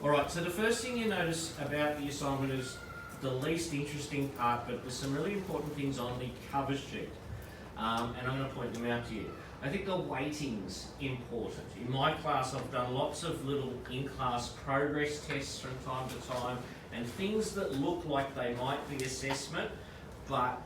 Alright, so the first thing you notice about the assignment is the least interesting part, but there's some really important things on the cover sheet. And I'm going to point them out to you. I think the weighting's important. In my class, I've done lots of little in-class progress tests from time to time, and things that look like they might be assessment, but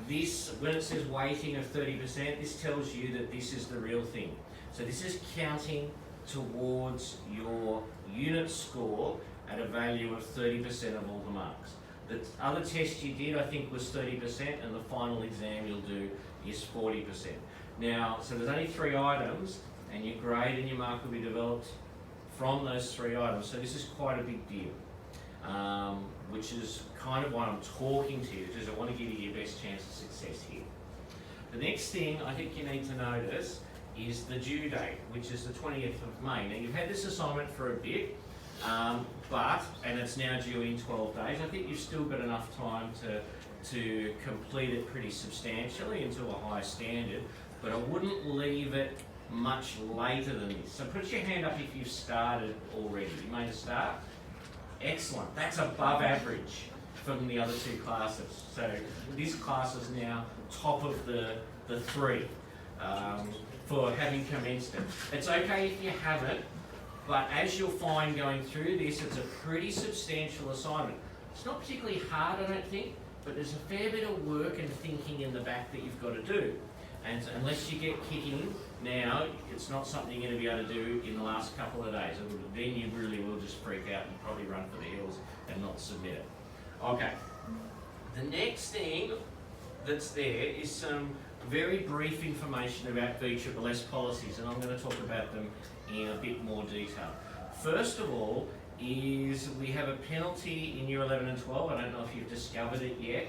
this, when it says weighting of 30%, this tells you that this is the real thing. So this is counting towards your unit score at a value of 30% of all the marks. The other test you did, I think, was 30%, and the final exam you'll do is 40%. Now, so there's only 3 items, and your grade and your mark will be developed from those 3 items. So this is quite a big deal, which is kind of why I'm talking to you, because I want to give you your best chance of success here. The next thing I think you need to notice is the due date, which is the 20th of May. Now, you've had this assignment for a bit, and it's now due in 12 days. I think you've still got enough time to complete it pretty substantially and to a high standard, but I wouldn't leave it much later than this. So put your hand up if you've started already. You made a start? Excellent. That's above average from the other 2 classes. So this class is now top of the 3 for having commenced it. It's okay if you haven't, but as you'll find going through this, it's a pretty substantial assignment. It's not particularly hard, I don't think, but there's a fair bit of work and thinking in the back that you've got to do. And so unless you get kicking now, it's not something you're going to be able to do in the last couple of days. Then you really will just freak out and probably run for the hills and not submit it. Okay. The next thing that's there is some very brief information about VSSS policies, and I'm going to talk about them in a bit more detail. First of all, is we have a penalty in Year 11 and 12, I don't know if you've discovered it yet,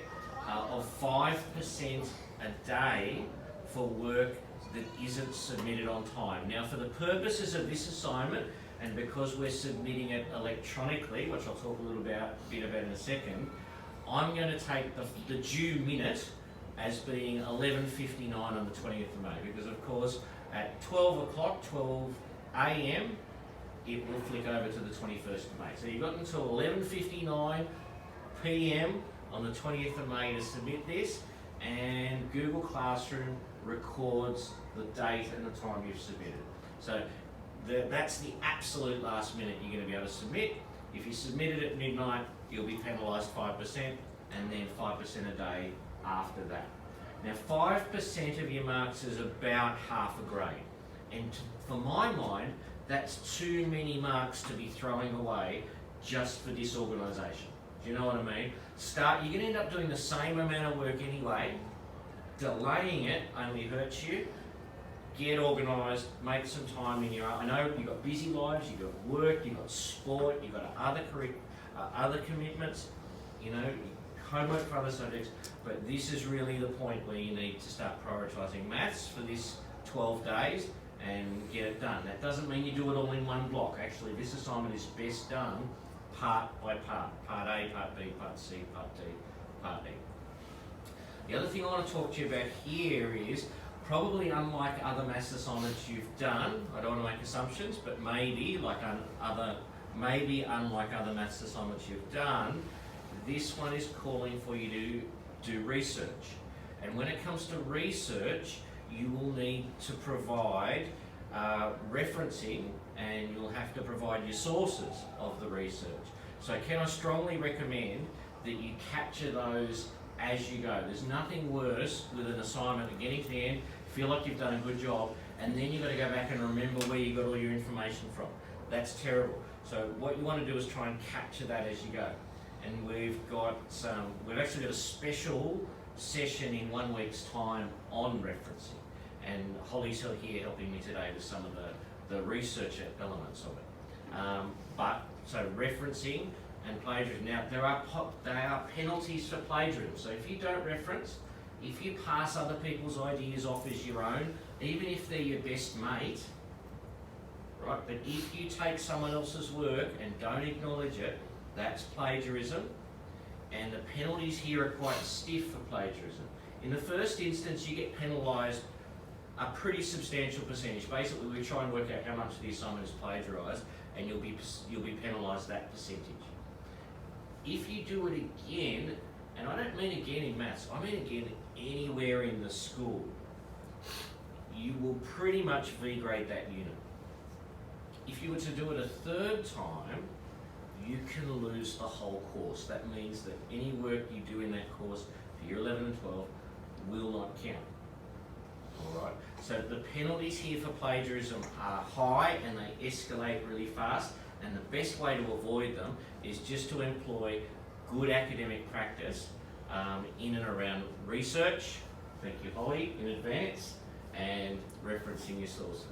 of 5% a day for work that isn't submitted on time. Now, for the purposes of this assignment, and because we're submitting it electronically, which I'll talk a little bit about in a second, I'm going to take the due minute as being 11:59 on the 20th of May, because of course at 12 o'clock, 12 a.m, it will flick over to the 21st of May. So you've got until 11:59 p.m. on the 20th of May to submit this, and Google Classroom records the date and the time you've submitted. So that's the absolute last minute you're going to be able to submit. If you submitted at midnight, you'll be penalised 5%, and then 5% a day after that. Now, 5% of your marks is about half a grade, and for my mind, that's too many marks to be throwing away just for disorganisation. Do you know what I mean? You're going to end up doing the same amount of work anyway. Delaying it only hurts you. Get organised, make some time in your own. I know you've got busy lives, you've got work, you've got sport, you've got other commitments, you know, homework for other subjects, but this is really the point where you need to start prioritising maths for this 12 days and get it done. That doesn't mean you do it all in one block. Actually, this assignment is best done part by part. Part A, Part B, Part C, Part D, Part E. The other thing I want to talk to you about here is, probably unlike other maths assignments you've done, I don't want to make assumptions, but maybe unlike other maths assignments you've done, this one is calling for you to do research. And when it comes to research, you will need to provide referencing, and you'll have to provide your sources of the research. So can I strongly recommend that you capture those as you go. There's nothing worse with an assignment than getting to the end, feel like you've done a good job, and then you've got to go back and remember where you got all your information from. That's terrible. So what you want to do is try and capture that as you go. And we've actually got a special session in 1 week's time on referencing. And Holly's here helping me today with some of the research elements of it. So referencing and plagiarism. Now, there are penalties for plagiarism. So if you don't reference, if you pass other people's ideas off as your own, even if they're your best mate, right? But if you take someone else's work and don't acknowledge it, that's plagiarism. And the penalties here are quite stiff for plagiarism. In the first instance, you get penalised a pretty substantial percentage. Basically, we try and work out how much of the assignment is plagiarised, and you'll be penalised that percentage. If you do it again, and I don't mean again in maths, I mean again anywhere in the school, you will pretty much V-grade that unit. If you were to do it a third time, you can lose the whole course. That means that any work you do in that course for year 11 and 12 will not count. Alright, so the penalties here for plagiarism are high and they escalate really fast, and the best way to avoid them is just to employ good academic practice in and around research, thank you Holly in advance, and referencing your sources.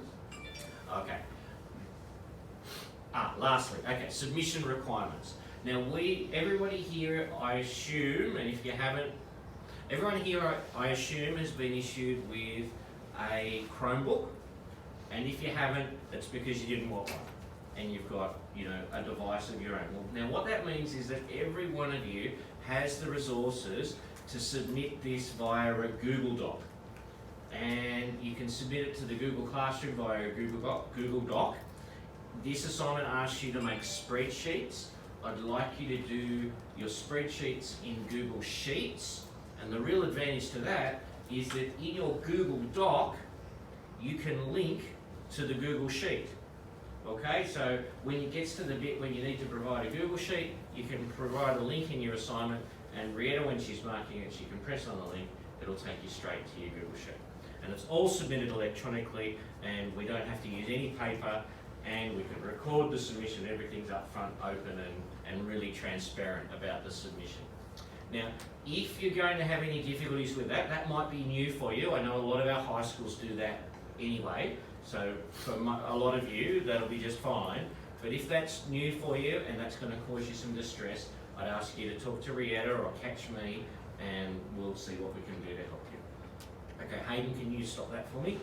Okay. Lastly, okay, submission requirements. Now everybody here, I assume, and if you haven't, everyone here, I assume, has been issued with a Chromebook, and if you haven't, it's because you didn't want one, and you've got, a device of your own. Well, now what that means is that every one of you has the resources to submit this via a Google Doc, and you can submit it to the Google Classroom via a Google Doc. This assignment asks you to make spreadsheets. I'd like you to do your spreadsheets in Google Sheets, and the real advantage to that is that in your Google Doc, you can link to the Google Sheet. Okay, so when it gets to the bit when you need to provide a Google Sheet, you can provide a link in your assignment, and Rieta, when she's marking it, she can press on the link, it'll take you straight to your Google Sheet. And it's all submitted electronically, and we don't have to use any paper, and we can record the submission. Everything's up front, open, and really transparent about the submission. Now, if you're going to have any difficulties with that, that might be new for you. I know a lot of our high schools do that anyway, so for a lot of you, that'll be just fine. But if that's new for you and that's going to cause you some distress, I'd ask you to talk to Rieta or catch me, and we'll see what we can do to help you. Okay, Hayden, can you stop that for me?